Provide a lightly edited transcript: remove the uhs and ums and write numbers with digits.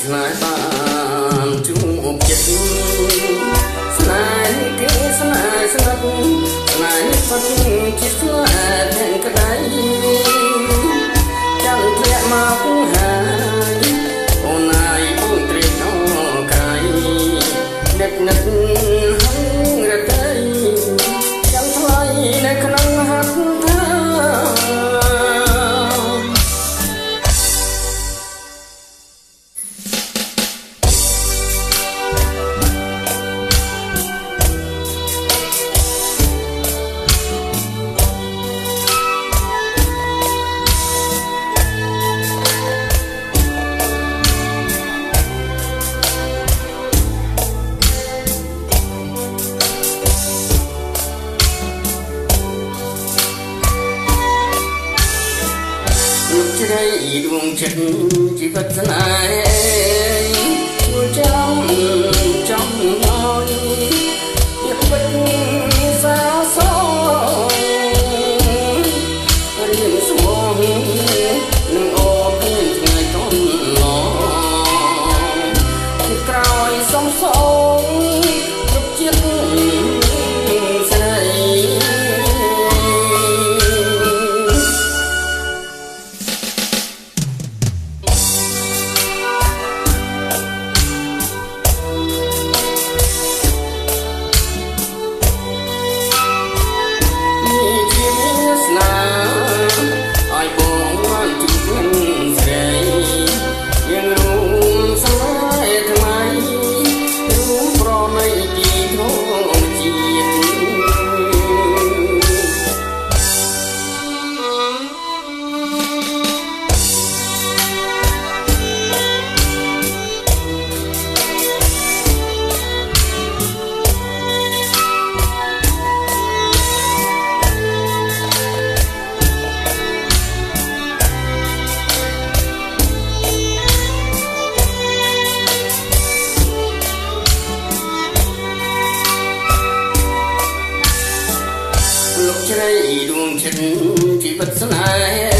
ឆ្លើយបានជួបចិត្តស្នេហ៍គេស្នេហ៍ស្និទ្ធស្នេហ៍ផុតជាស្នេហ៍ទាំងក្តីចាំធ្លាក់មកហើយអូនណាយអូនត្រេកអរកាយដឹកនឹកហើយរតីចាំថ្លៃនៅក្នុងហាត់ថាជ្រៃដួងចិត្តជីវិតស្នេហ៍ជួចាំចំហើយយកពិតសាសរៀងស្មងនឹងអូពីថ្ងៃកូនឡទីក្រោយសំសងគ្រប់ចិត្តស្រីជ្រៃដួងចិត្តជីវិតស្នេហ៍